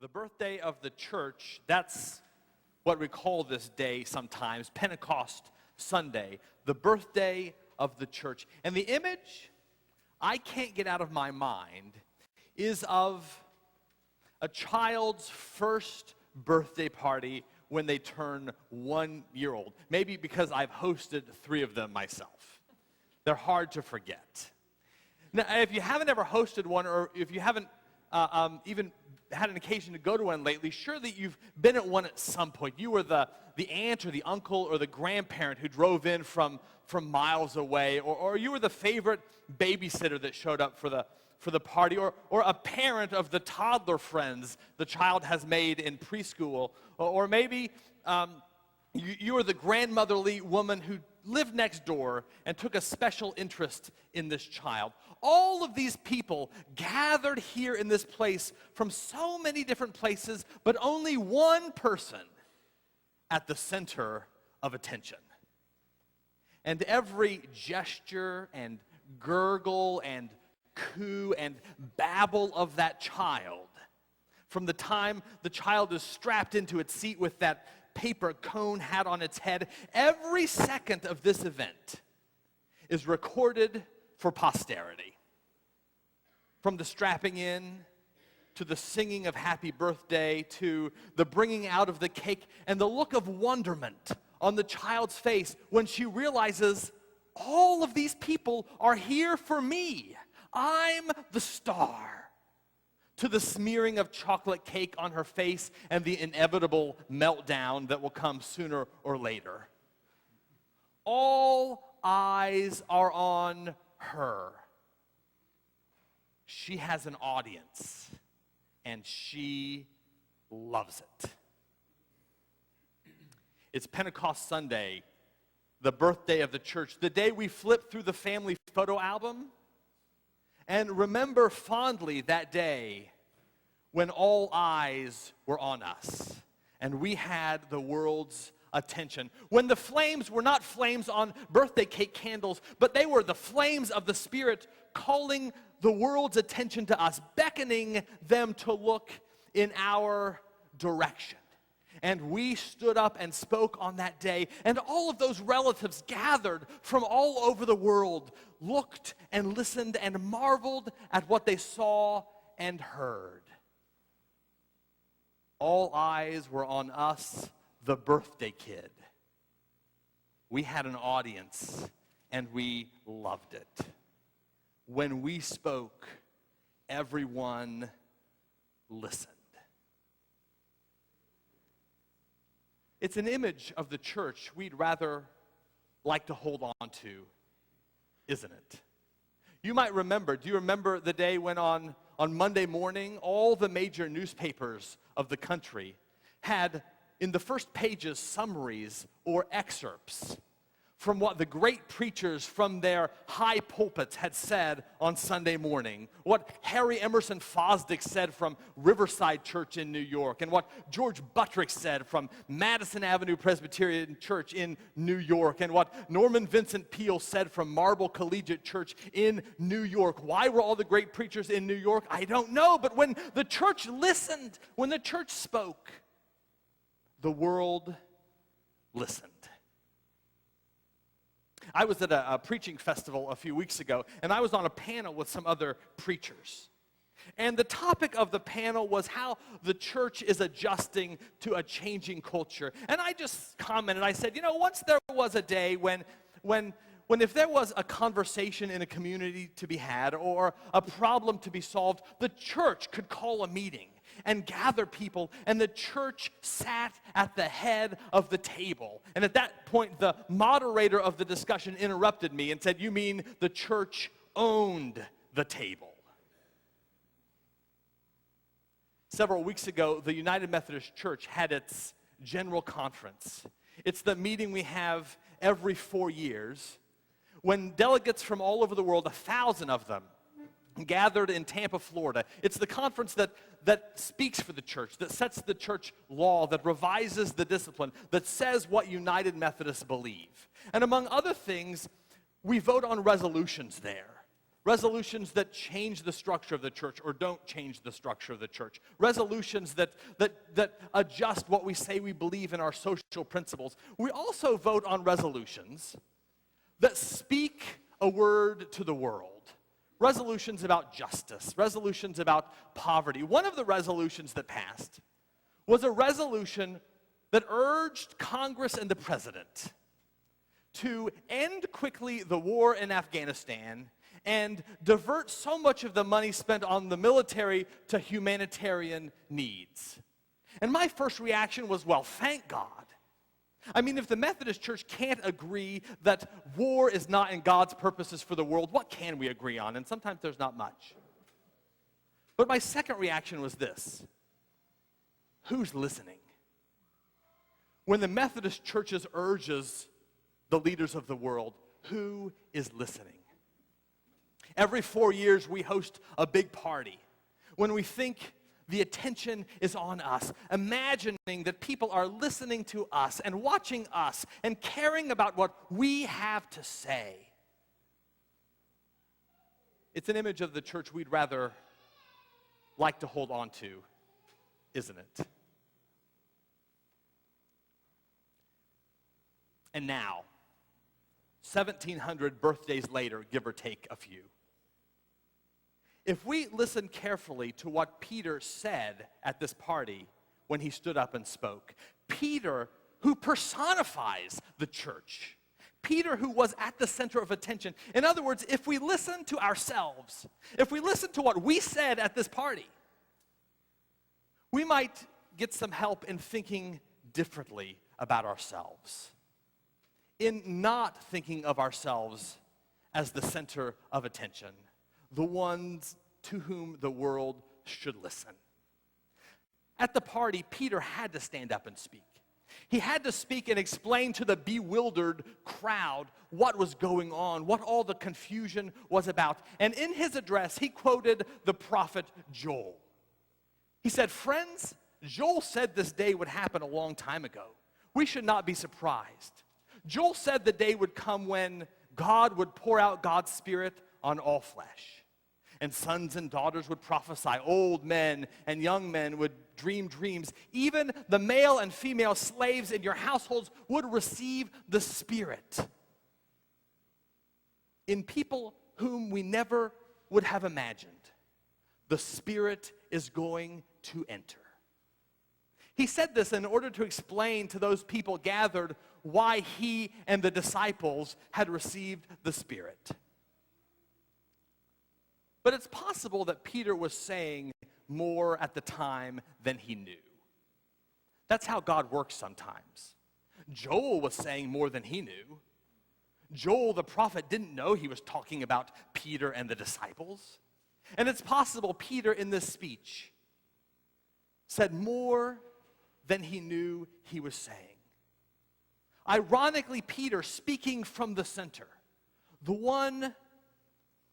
The birthday of the church, that's what we call this day sometimes, Pentecost Sunday, the birthday of the church. And the image I can't get out of my mind is of a child's first birthday party when they turn 1 year old. Maybe because I've hosted 3 of them myself. They're hard to forget. Now, if you haven't ever hosted one, or if you haven't even had an occasion to go to one lately, sure that you've been at one at some point. You were the aunt or the uncle or the grandparent who drove in from miles away, or you were the favorite babysitter that showed up for the party, or a parent of the toddler friends the child has made in preschool, or maybe you were the grandmotherly woman who lived next door and took a special interest in this child. All of these people gathered here in this place from so many different places, but only one person at the center of attention. And every gesture and gurgle and coo and babble of that child, from the time the child is strapped into its seat with that paper cone hat on its head, every second of this event is recorded for posterity. From the strapping in, to the singing of happy birthday, to the bringing out of the cake, and the look of wonderment on the child's face when she realizes all of these people are here for me. I'm the star. To the smearing of chocolate cake on her face and the inevitable meltdown that will come sooner or later. All eyes are on her. She has an audience, and she loves it. It's Pentecost Sunday, the birthday of the church, the day we flip through the family photo album and remember fondly that day when all eyes were on us and we had the world's attention. When the flames were not flames on birthday cake candles, but they were the flames of the Spirit calling the world's attention to us, beckoning them to look in our direction. And we stood up and spoke on that day, and all of those relatives gathered from all over the world, looked and listened and marveled at what they saw and heard. All eyes were on us, the birthday kid. We had an audience, and we loved it. When we spoke, everyone listened. It's an image of the church we'd rather like to hold on to, isn't it? You might remember, do you remember the day when on Monday morning, all the major newspapers of the country had in the first pages summaries or excerpts from what the great preachers from their high pulpits had said on Sunday morning, what Harry Emerson Fosdick said from Riverside Church in New York, and what George Buttrick said from Madison Avenue Presbyterian Church in New York, and what Norman Vincent Peale said from Marble Collegiate Church in New York. Why were all the great preachers in New York? I don't know, but when the church listened, when the church spoke, the world listened. I was at a preaching festival a few weeks ago, and I was on a panel with some other preachers. And the topic of the panel was how the church is adjusting to a changing culture. And I just commented, I said, once there was a day when if there was a conversation in a community to be had or a problem to be solved, the church could call a meeting and gather people, and the church sat at the head of the table. And at that point, the moderator of the discussion interrupted me and said, "You mean the church owned the table?" Several weeks ago, the United Methodist Church had its general conference. It's the meeting we have every 4 years when delegates from all over the world, 1,000 of them, gathered in Tampa, Florida. It's the conference that speaks for the church, that sets the church law, that revises the discipline, that says what United Methodists believe. And among other things, we vote on resolutions there. Resolutions that change the structure of the church or don't change the structure of the church. Resolutions that adjust what we say we believe in our social principles. We also vote on resolutions that speak a word to the world. Resolutions about justice, resolutions about poverty. One of the resolutions that passed was a resolution that urged Congress and the president to end quickly the war in Afghanistan and divert so much of the money spent on the military to humanitarian needs. And my first reaction was, well, thank God. I mean, if the Methodist Church can't agree that war is not in God's purposes for the world, what can we agree on? And sometimes there's not much. But my second reaction was this: who's listening? When the Methodist Church urges the leaders of the world, who is listening? Every 4 years we host a big party when we think the attention is on us, imagining that people are listening to us and watching us and caring about what we have to say. It's an image of the church we'd rather like to hold on to, isn't it? And now, 1,700 birthdays later, give or take a few, if we listen carefully to what Peter said at this party when he stood up and spoke, Peter, who personifies the church, Peter, who was at the center of attention. In other words, if we listen to ourselves, if we listen to what we said at this party, we might get some help in thinking differently about ourselves, in not thinking of ourselves as the center of attention, the ones to whom the world should listen. At the party, Peter had to stand up and speak. He had to speak and explain to the bewildered crowd what was going on, what all the confusion was about. And in his address, he quoted the prophet Joel. He said, "Friends, Joel said this day would happen a long time ago. We should not be surprised. Joel said the day would come when God would pour out God's Spirit on all flesh. And sons and daughters would prophesy. Old men and young men would dream dreams. Even the male and female slaves in your households would receive the Spirit. In people whom we never would have imagined, the Spirit is going to enter." He said this in order to explain to those people gathered why he and the disciples had received the Spirit. But it's possible that Peter was saying more at the time than he knew. That's how God works sometimes. Joel was saying more than he knew. Joel, the prophet, didn't know he was talking about Peter and the disciples. And it's possible Peter, in this speech, said more than he knew he was saying. Ironically, Peter, speaking from the center, the one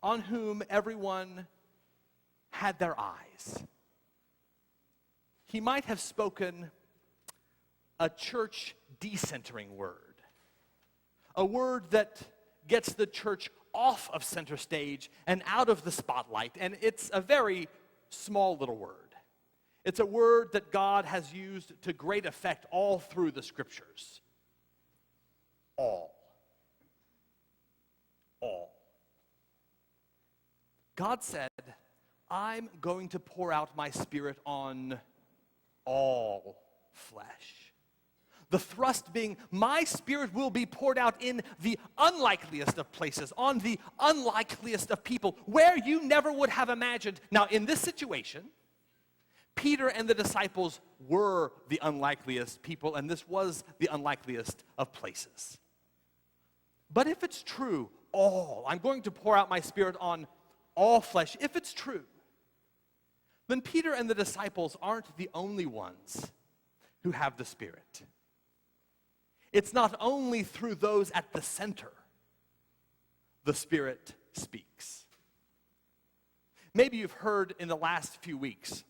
on whom everyone had their eyes, he might have spoken a church decentering word, a word that gets the church off of center stage and out of the spotlight, and it's a very small little word. It's a word that God has used to great effect all through the Scriptures. All. All. God said, "I'm going to pour out my Spirit on all flesh." The thrust being, my Spirit will be poured out in the unlikeliest of places, on the unlikeliest of people, where you never would have imagined. Now, in this situation, Peter and the disciples were the unlikeliest people, and this was the unlikeliest of places. But if it's true, I'm going to pour out my Spirit on all flesh, if it's true, then Peter and the disciples aren't the only ones who have the Spirit. It's not only through those at the center the Spirit speaks. Maybe you've heard in the last few weeks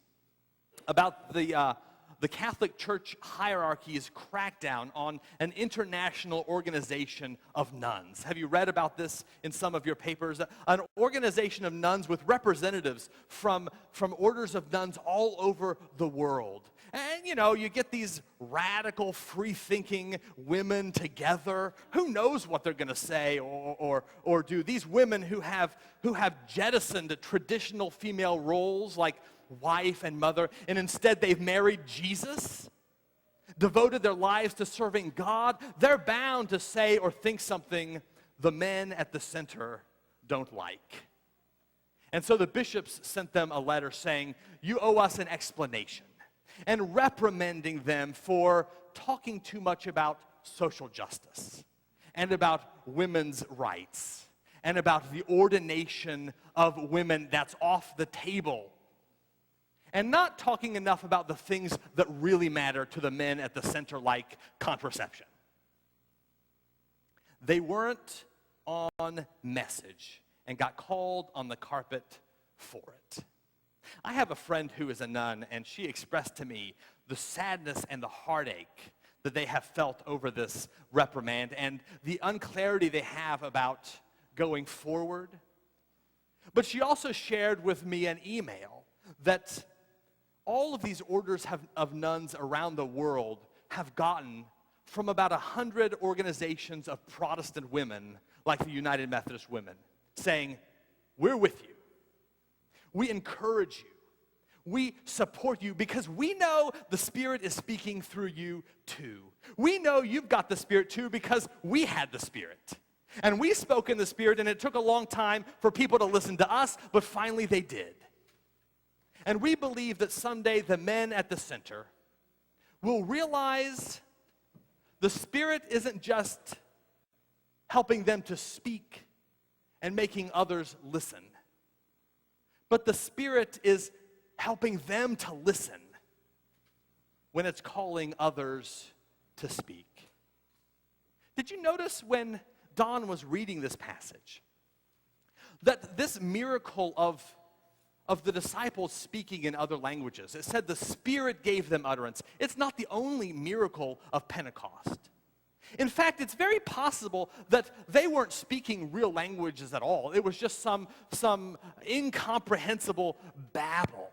about the the Catholic Church hierarchy's crackdown on an international organization of nuns. Have you read about this in some of your papers? An organization of nuns with representatives from orders of nuns all over the world. And, you get these radical, free-thinking women together. Who knows what they're going to say or do? These women who have jettisoned traditional female roles like wife and mother, and instead they've married Jesus, devoted their lives to serving God. They're bound to say or think something the men at the center don't like. And so the bishops sent them a letter saying, you owe us an explanation, and reprimanding them for talking too much about social justice and about women's rights and about the ordination of women that's off the table, and not talking enough about the things that really matter to the men at the center, like contraception. They weren't on message and got called on the carpet for it. I have a friend who is a nun, and she expressed to me the sadness and the heartache that they have felt over this reprimand and the unclarity they have about going forward. But she also shared with me an email that all of these orders of nuns around the world have gotten from about 100 organizations of Protestant women, like the United Methodist Women, saying, we're with you. We encourage you. We support you because we know the Spirit is speaking through you too. We know you've got the Spirit too because we had the Spirit. And we spoke in the Spirit, and it took a long time for people to listen to us, but finally they did. And we believe that someday the men at the center will realize the Spirit isn't just helping them to speak and making others listen, but the Spirit is helping them to listen when it's calling others to speak. Did you notice when Don was reading this passage that this miracle of the disciples speaking in other languages, it said the Spirit gave them utterance. It's not the only miracle of Pentecost. In fact, it's very possible that they weren't speaking real languages at all. It was just some incomprehensible babble.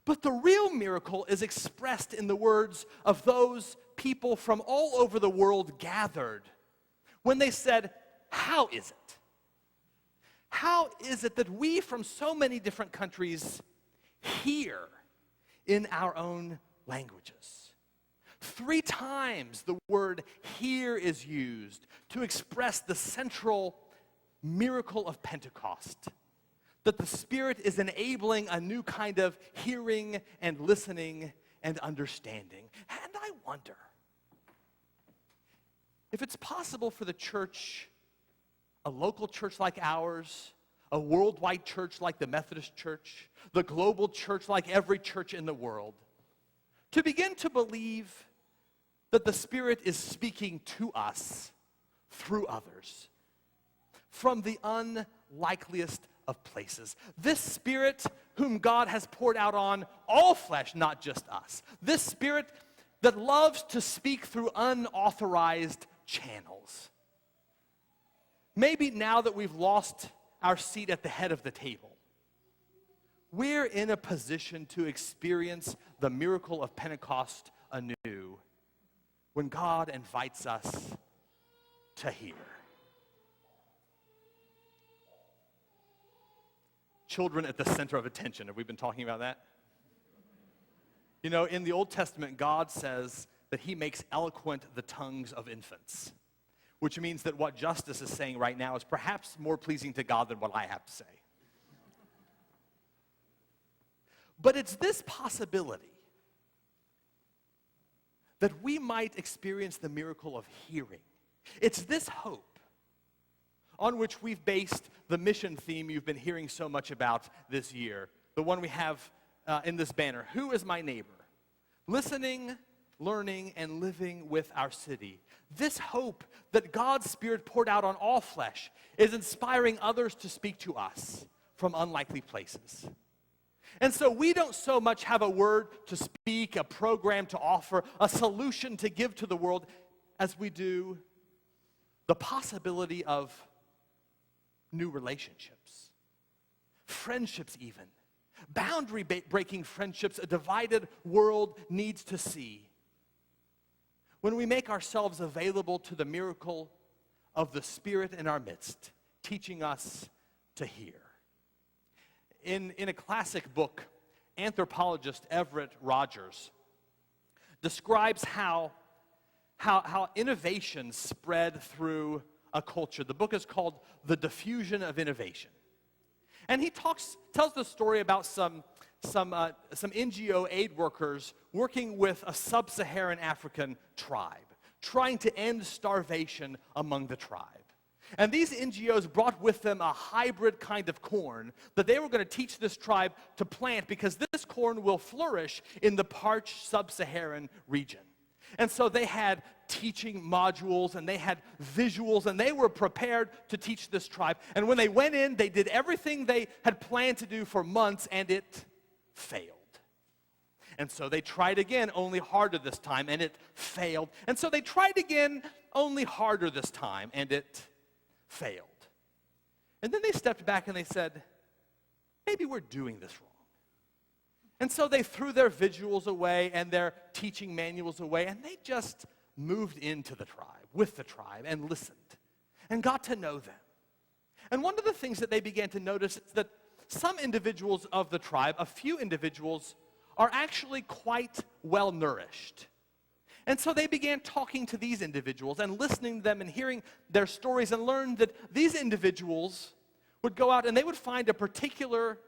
But the real miracle is expressed in the words of those people from all over the world gathered when they said, how is it? How is it that we from so many different countries hear in our own languages? 3 times the word hear is used to express the central miracle of Pentecost, that the Spirit is enabling a new kind of hearing and listening and understanding. And I wonder if it's possible for the church, a local church like ours, a worldwide church like the Methodist Church, the global church like every church in the world, to begin to believe that the Spirit is speaking to us through others from the unlikeliest of places. This Spirit whom God has poured out on all flesh, not just us. This Spirit that loves to speak through unauthorized channels. Maybe now that we've lost our seat at the head of the table, we're in a position to experience the miracle of Pentecost anew when God invites us to hear. Children at the center of attention. Have we been talking about that? You know, in the Old Testament, God says that he makes eloquent the tongues of infants, which means that what Justice is saying right now is perhaps more pleasing to God than what I have to say. But it's this possibility that we might experience the miracle of hearing. It's this hope on which we've based the mission theme you've been hearing so much about this year, the one we have in this banner, Who is My Neighbor? Listening, learning, and living with our city. This hope that God's Spirit poured out on all flesh is inspiring others to speak to us from unlikely places. And so we don't so much have a word to speak, a program to offer, a solution to give to the world, as we do the possibility of new relationships, friendships even, boundary-breaking friendships a divided world needs to see. When we make ourselves available to the miracle of the Spirit in our midst, teaching us to hear. In a classic book, anthropologist Everett Rogers describes how innovation spread through a culture. The book is called The Diffusion of Innovation. And he tells the story about some NGO aid workers working with a sub-Saharan African tribe, trying to end starvation among the tribe. And these NGOs brought with them a hybrid kind of corn that they were going to teach this tribe to plant because this corn will flourish in the parched sub-Saharan region. And so they had teaching modules and they had visuals and they were prepared to teach this tribe. And when they went in, they did everything they had planned to do for months and it failed. And so they tried again, only harder this time, and it failed. And so they tried again, only harder this time, and it failed. And then they stepped back and they said, maybe we're doing this wrong. And so they threw their visuals away and their teaching manuals away, and they just moved into the tribe, with the tribe, and listened, and got to know them. And one of the things that they began to notice is that some individuals of the tribe, a few individuals, are actually quite well nourished. And so they began talking to these individuals and listening to them and hearing their stories, and learned that these individuals would go out and they would find a particular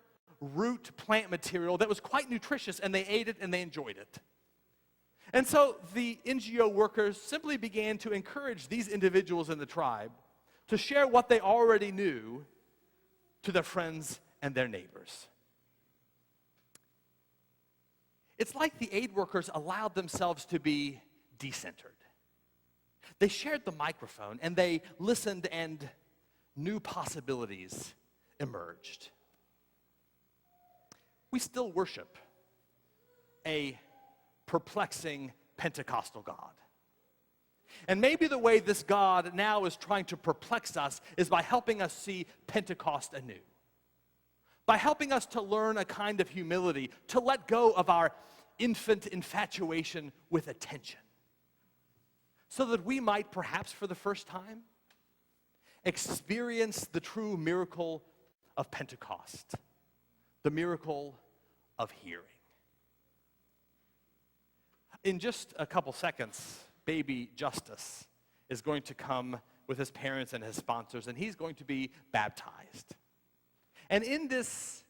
root plant material that was quite nutritious, and they ate it and they enjoyed it. And so the NGO workers simply began to encourage these individuals in the tribe to share what they already knew to their friends and their neighbors. It's like the aid workers allowed themselves to be decentered. They shared the microphone and they listened, and new possibilities emerged. We still worship a perplexing Pentecostal God. And maybe the way this God now is trying to perplex us is by helping us see Pentecost anew. By helping us to learn a kind of humility, to let go of our infant infatuation with attention, so that we might perhaps for the first time experience the true miracle of Pentecost, the miracle of hearing. In just a couple seconds, baby Justice is going to come with his parents and his sponsors, and he's going to be baptized. And in this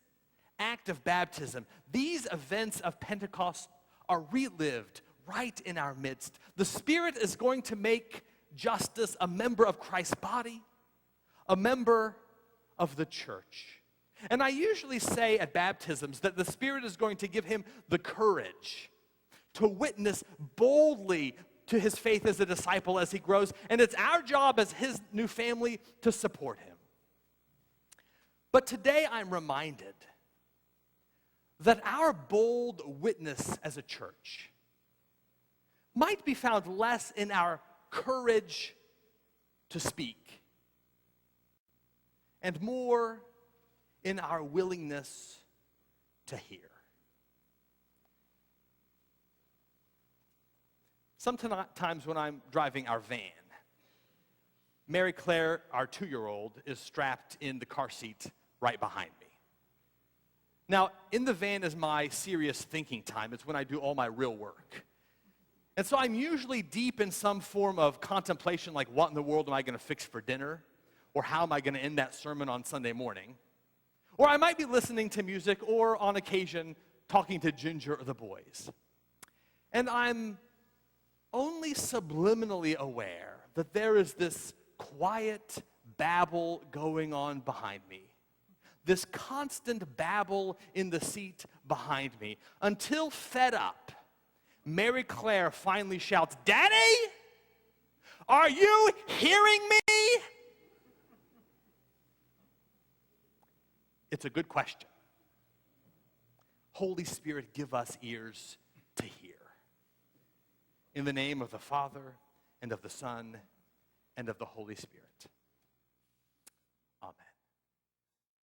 act of baptism, these events of Pentecost are relived right in our midst. The Spirit is going to make Justice a member of Christ's body, a member of the church. And I usually say at baptisms that the Spirit is going to give him the courage to witness boldly to his faith as a disciple as he grows, and it's our job as his new family to support him. But today I'm reminded that our bold witness as a church might be found less in our courage to speak and more in our willingness to hear. Sometimes when I'm driving our van, Mary Claire, our 2-year-old, is strapped in the car seat right behind me. Now, in the van is my serious thinking time. It's when I do all my real work. And so I'm usually deep in some form of contemplation, like what in the world am I going to fix for dinner? Or how am I going to end that sermon on Sunday morning? Or I might be listening to music, or on occasion, talking to Ginger or the boys. And I'm only subliminally aware that there is this quiet babble going on behind me. This constant babble in the seat behind me, until fed up, Mary Claire finally shouts, "Daddy, are you hearing me?" It's a good question. Holy Spirit, give us ears to hear. In the name of the Father, and of the Son, and of the Holy Spirit.